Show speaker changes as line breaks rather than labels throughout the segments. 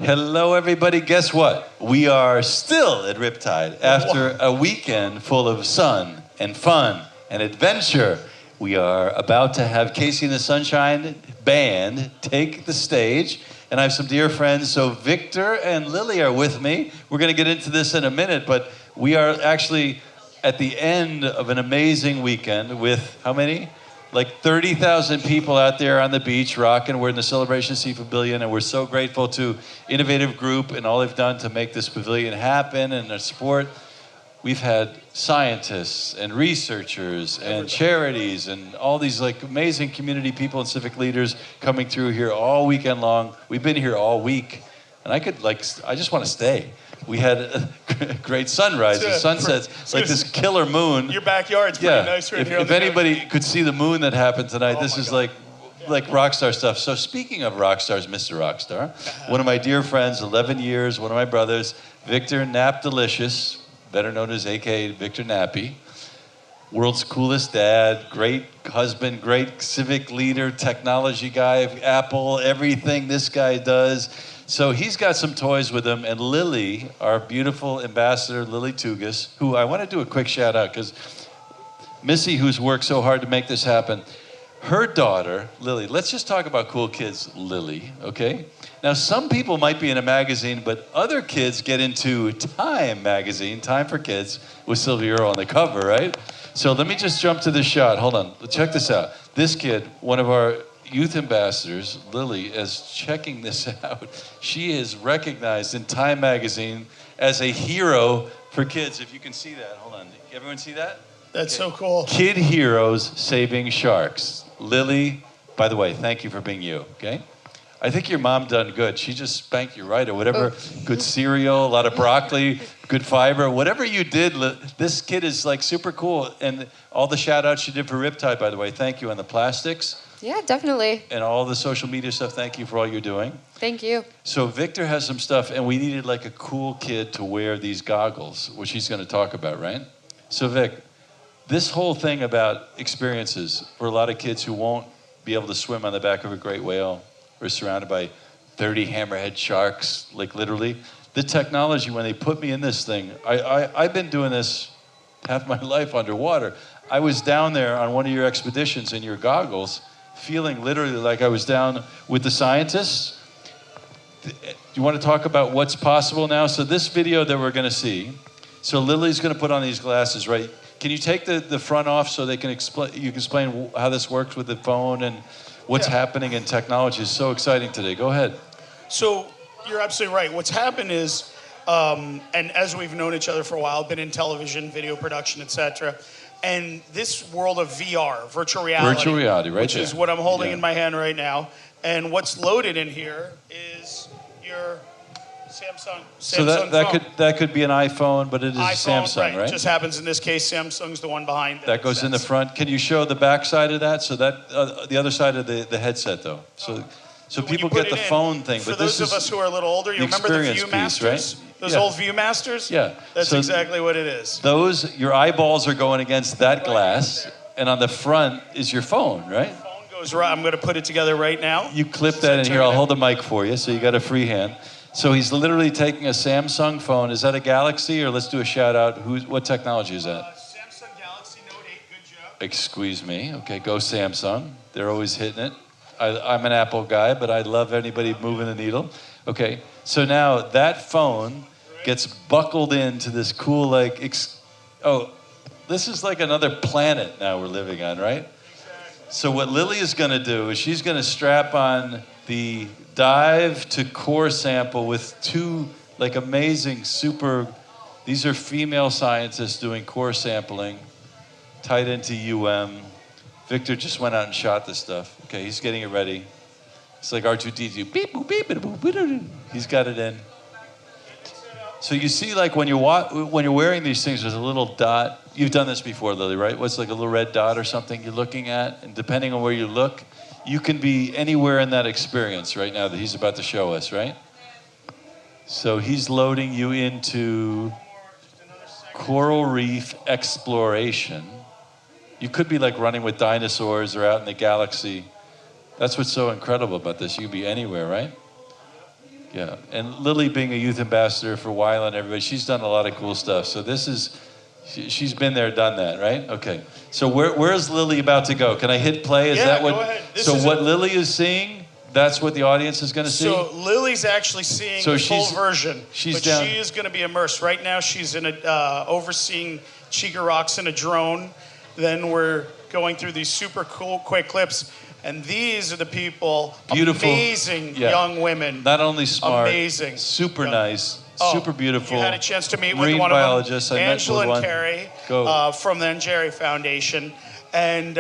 Hello, everybody. Guess what? We are still at Riptide after a weekend full of sun and fun and adventure. We are about to have Casey and the Sunshine Band take the stage, and I have some dear friends. So Victor and Lilly are with me. We're going to get into this in a minute, but we are actually at the end of an amazing weekend with how many? Like 30,000 people out there on the beach rocking. We're in the Celebration Sea Pavilion, and we're so grateful to Innovative Group and all they've done to make this pavilion happen and their support. We've had scientists and researchers and charities and all these like amazing community people and civic leaders coming through here all weekend long. We've been here all week, and I just want to stay. We had a great sunrises, sunsets, like this killer moon.
Your backyard's pretty nice right here.
If anybody could see the moon that happened tonight, this is like rock star stuff. So speaking of rock stars, Mr. Rockstar, one of my dear friends, 11 years, one of my brothers, Victor Nappe Delicious, better known as AKA Victor Nappe, world's coolest dad, great husband, great civic leader, technology guy, Apple, everything this guy does. So he's got some toys with him, and Lilly, our beautiful ambassador, Lilly Tougas, who I want to do a quick shout out because Missy, who's worked so hard to make this happen, her daughter, Lilly, let's just talk about cool kids, Lilly, okay? Now, some people might be in a magazine, but other kids get into Time magazine, Time for Kids, with Sylvia Earle on the cover, right? So let me just jump to this shot. Hold on. Check this out. This kid, one of our youth ambassadors, Lilly, is checking this out. She is recognized in Time magazine as a hero for kids. If you can see that, hold on. Everyone see that?
That's so cool.
Kid heroes saving sharks. Lilly, by the way, thank you for being you, okay? I think your mom done good. She just spanked you right or whatever. Good cereal, a lot of broccoli, good fiber. Whatever you did, this kid is like super cool. And all the shout outs she did for Riptide, by the way, thank you. And the plastics.
Yeah, definitely.
And all the social media stuff, thank you for all you're doing.
Thank you.
So Victor has some stuff, and we needed like a cool kid to wear these goggles, which he's going to talk about, right? So Vic, this whole thing about experiences for a lot of kids who won't be able to swim on the back of a great whale or surrounded by 30 hammerhead sharks, like literally. The technology, when they put me in this thing, I've been doing this half my life underwater. I was down there on one of your expeditions in your goggles, feeling literally like I was down with the scientists. Do you want to talk about what's possible now? So this video that we're going to see, so Lily's going to put on these glasses, right? Can you take the front off so they can explain? You can explain how this works with the phone and what's happening in technology is so exciting today. Go ahead.
So you're absolutely right. What's happened is, and as we've known each other for a while, been in television, video production, etc. And this world of VR, virtual reality,
right
which
there.
is what I'm holding in my hand right now. And what's loaded in here is your Samsung
so
phone.
that could be an iPhone, but it is a Samsung, right?
It just happens in this case, Samsung's the one behind.
That goes in the front. Can you show the back side of that? So that the other side of the headset, though. So people get the phone thing.
For those of us who are a little older, you remember the Viewmasters?
Right?
Those old Viewmasters?
Yeah.
That's exactly what it is.
Your eyeballs are going against that glass, and on the front is your phone, right?
The phone goes right. I'm going to put it together right now.
You clip that in here. I'll hold the mic for you, so you got a free hand. So he's literally taking a Samsung phone. Is that a Galaxy, or let's do a shout out? What technology is that?
Samsung Galaxy Note 8. Good job.
Excuse me. Okay, go Samsung. They're always hitting it. I'm an Apple guy, but I love anybody moving the needle. Okay, so now that phone gets buckled into this cool, this is like another planet now we're living on, right?
Exactly.
So what Lilly is going to do is she's going to strap on the dive to core sample with two amazing these are female scientists doing core sampling tied into Victor just went out and shot this stuff. Okay, he's getting it ready. It's like R2-D2. Beep, boop, beep, boop, boop. He's got it in. So you see, when you're wearing these things, there's a little dot. You've done this before, Lilly, right? What's like a little red dot or something you're looking at? And depending on where you look, you can be anywhere in that experience right now that he's about to show us, right? So he's loading you into coral reef exploration. You could be running with dinosaurs or out in the galaxy. That's what's so incredible about this. You could be anywhere, right? Yeah, and Lilly being a youth ambassador for Weiland and everybody, she's done a lot of cool stuff. So this is, she's been there, done that, right? Okay. So where's Lilly about to go? Can I hit play? Is that what?
Go ahead.
So what Lilly is seeing, that's what the audience is going to see?
So Lily's actually seeing the full version, but she is going to be immersed. Right now she's in overseeing Chica Rocks in a drone. Then we're going through these super cool, quick clips. And these are the people, beautiful, amazing young women.
Not only smart,
amazing,
super nice, super beautiful.
You had a chance to meet with
marine
one
biologists.
of them, Angela and Carrie from the Njeri Foundation. And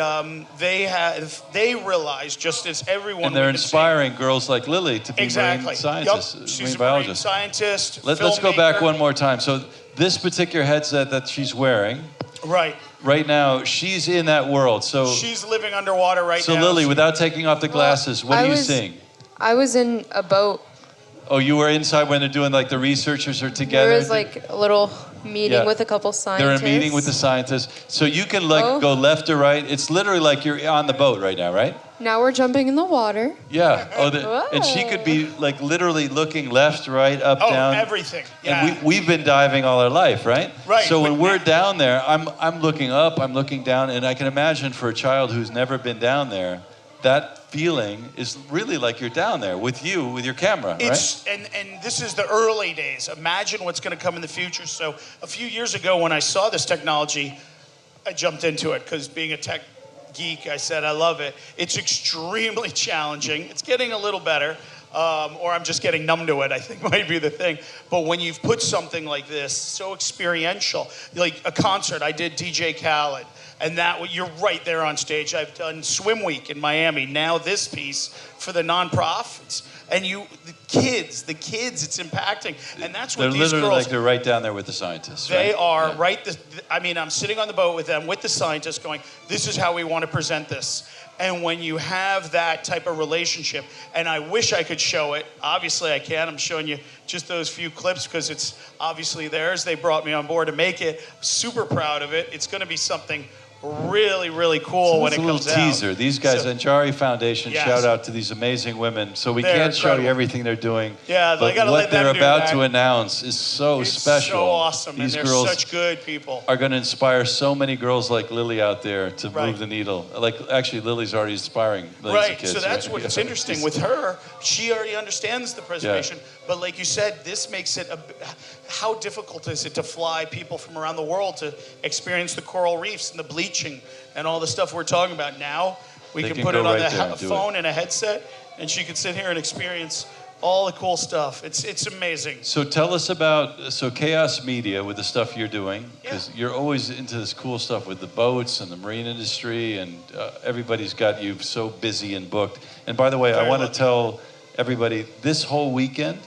they realize, just as everyone,
and they're inspiring girls like Lilly to be marine scientists,
She's
marine biologists.
Scientist.
Let's go back one more time. So this particular headset that she's wearing, right now, she's in that world. So
she's living underwater right now.
So Lilly, without taking off the glasses, what are you seeing?
I was in a boat.
Oh, you were inside when they're doing like the researchers are together?
There was like a little meeting with a couple scientists.
They're in a meeting with the scientists. So you can like go left or right. It's literally like you're on the boat right now, right?
Now we're jumping in the water.
Yeah. And she could be like literally looking left, right, up, down.
Everything. Yeah.
And we've been diving all our life, right?
Right.
So when we're down there, I'm looking up, I'm looking down, and I can imagine for a child who's never been down there, that feeling is really like you're down there with you, with your camera, right?
And this is the early days. Imagine what's going to come in the future. So a few years ago when I saw this technology, I jumped into it because being a tech geek, I said, I love it. It's extremely challenging. It's getting a little better. Or I'm just getting numb to it, I think might be the thing. But when you've put something like this, so experiential, like a concert, I did DJ Khaled, and you're right there on stage. I've done Swim Week in Miami. Now this piece for the nonprofits. And the kids, it's impacting. And that's what these girls...
They're literally like they're right down there with the scientists.
They are right... I'm sitting on the boat with them, with the scientists going, this is how we want to present this. And when you have that type of relationship, and I wish I could show it. Obviously I can. I'm showing you just those few clips because it's obviously theirs. They brought me on board to make it. Super proud of it. It's going to be something really, really cool when it comes out.
It's a little teaser. These guys, Njeri Foundation, shout out to these amazing women. So we can't show you everything they're doing.
Yeah,
but what they're about to announce is so special.
So awesome, and they're such good people.
Are going to inspire so many girls like Lilly out there to move the needle. Like, actually, Lily's already inspiring millions of kids.
So that's what's interesting with her. She already understands the preservation. But like you said, this makes it how difficult is it to fly people from around the world to experience the coral reefs and the bleaching and all the stuff we're talking about? Now we can put it on the phone and a headset, and she can sit here and experience all the cool stuff. It's amazing.
So tell us about Chaos Media with the stuff you're doing, because you're always into this cool stuff with the boats and the marine industry, and everybody's got you so busy and booked. And by the way, I want to tell everybody this whole weekend,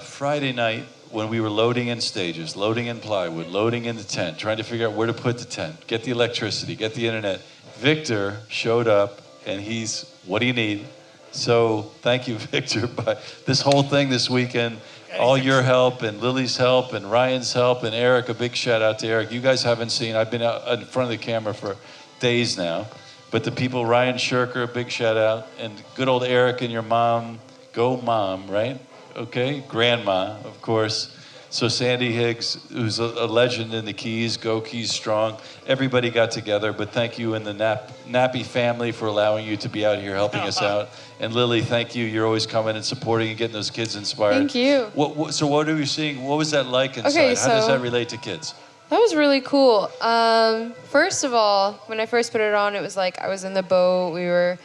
Friday night, when we were loading in stages, loading in plywood, loading in the tent, trying to figure out where to put the tent, get the electricity, get the internet, Victor showed up, and he's, what do you need? So thank you, Victor. But this whole thing this weekend, all your help and Lily's help and Ryan's help and Eric, a big shout out to Eric. You guys haven't seen, I've been out in front of the camera for days now, but the people, Ryan Shirker, a big shout out, and good old Eric and your mom, go mom, right? Okay, grandma, of course. So Sandy Higgs, who's a legend in the Keys, go Keys strong. Everybody got together, but thank you and the Nappe family for allowing you to be out here helping us out. And Lilly, thank you. You're always coming and supporting and getting those kids inspired.
Thank you.
So what are you seeing? What was that like inside?
Okay,
How does that relate to kids?
That was really cool. First of all, when I first put it on, it was like I was in the boat. We were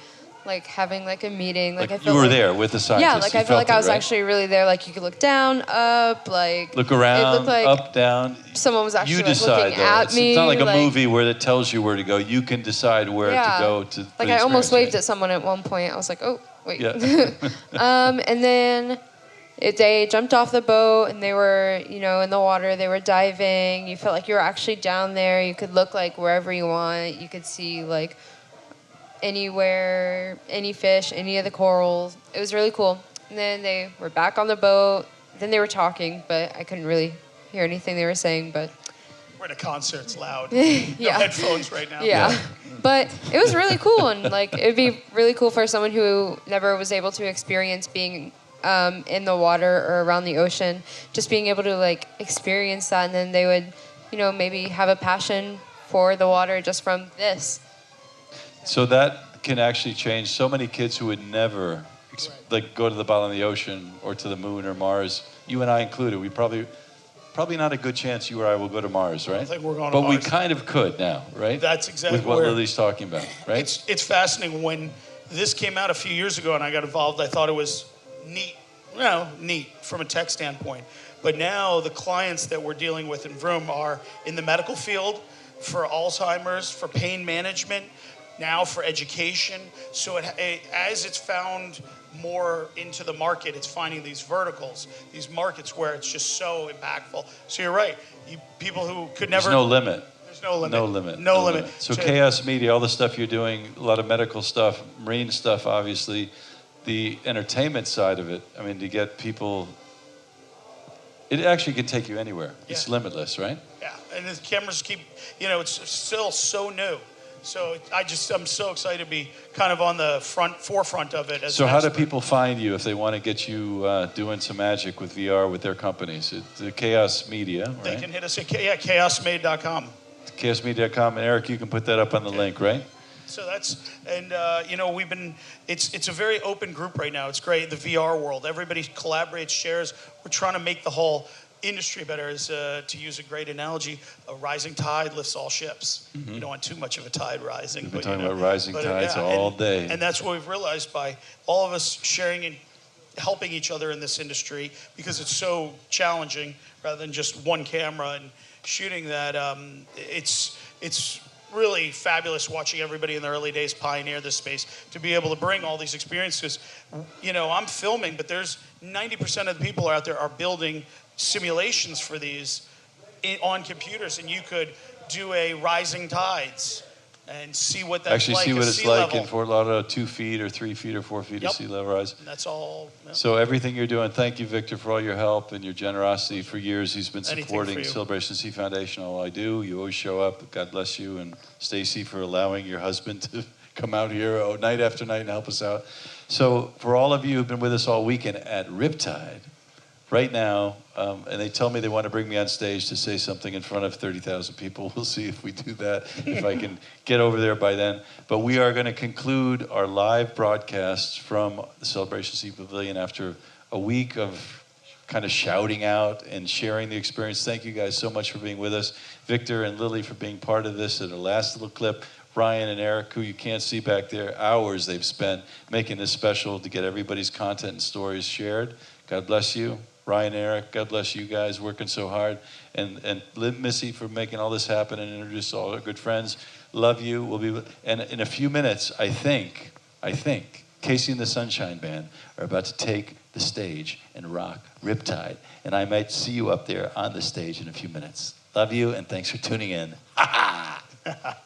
like having like a meeting. Like I felt
you were there with the scientists.
Yeah, like I felt like I was actually really there. Like you could look down, up, like
look around,
it looked like
up, down.
Someone was actually
you decide,
looking at me.
It's not like a movie where it tells you where to go. You can decide where to go to.
Like I almost waved at someone at one point. I was like, oh wait.
Yeah.
And then they jumped off the boat and they were, in the water. They were diving. You felt like you were actually down there. You could look like wherever you want. You could see like anywhere, any fish, any of the corals. It was really cool. And then they were back on the boat. Then they were talking, but I couldn't really hear anything they were saying. But
we're at a concert, it's loud.
No
headphones right now.
Yeah. But it was really cool, and like it'd be really cool for someone who never was able to experience being in the water or around the ocean, just being able to like experience that, and then they would, maybe have a passion for the water just from this.
So that can actually change so many kids who would never like go to the bottom of the ocean or to the moon or Mars. You and I included. We probably not a good chance you or I will go to Mars, right?
I don't think we're going
to
Mars.
But we kind of could now, right?
That's exactly
with what Lily's talking about, right?
It's fascinating. When this came out a few years ago and I got involved, I thought it was neat. Neat from a tech standpoint. But now the clients that we're dealing with in Vroom are in the medical field, for Alzheimer's, for pain management, now for education. So as it's found more into the market, it's finding these verticals, these markets where it's just so impactful. So you're right. People who could never...
There's no limit.
There's no limit.
No limit.
No limit.
So Chaos Media, all the stuff you're doing, a lot of medical stuff, marine stuff, obviously, the entertainment side of it, I mean, to get people... It actually can take you anywhere. Yeah. It's limitless, right?
Yeah, and the cameras keep, it's still so new. So I'm so excited to be kind of on the forefront of it.
So how do people find you if they want to get you doing some magic with VR with their companies? It's Chaos Media, right?
They can hit us at chaosmade.com.
Chaosmedia.com, and Eric, you can put that up on the link, right?
So that's, and we've been, it's a very open group right now. It's great, the VR world. Everybody collaborates, shares. We're trying to make the whole industry better. Is to use a great analogy, a rising tide lifts all ships. Mm-hmm. You don't want too much of a tide rising.
We've been talking about rising tides all day.
And that's what we've realized by all of us sharing and helping each other in this industry, because it's so challenging rather than just one camera and shooting that. It's really fabulous watching everybody in the early days pioneer this space, to be able to bring all these experiences. I'm filming, but there's 90% of the people out there are building simulations for these on computers, and you could do a rising tides and see what that's
actually
like.
See what it's like
level.
In Fort Lauderdale, 2 feet or 3 feet or 4 feet of sea level rise.
And that's all. Yep.
So everything you're doing, thank you, Victor, for all your help and your generosity for years. He's been supporting Celebration Sea Foundation, all I do. You always show up. God bless you. And Stacy for allowing your husband to come out here night after night and help us out. So for all of you who've been with us all weekend at Riptide, right now, and they tell me they want to bring me on stage to say something in front of 30,000 people. We'll see if we do that, if I can get over there by then. But we are going to conclude our live broadcasts from the Celebration Sea Pavilion after a week of kind of shouting out and sharing the experience. Thank you guys so much for being with us. Victor and Lilly for being part of this. And the last little clip, Ryan and Eric, who you can't see back there, hours they've spent making this special to get everybody's content and stories shared. God bless you. Ryan and Eric, God bless you guys, working so hard. And Missy for making all this happen and introduce all our good friends. Love you. And in a few minutes, I think, Casey and the Sunshine Band are about to take the stage and rock Riptide. And I might see you up there on the stage in a few minutes. Love you, and thanks for tuning in. Ha ha!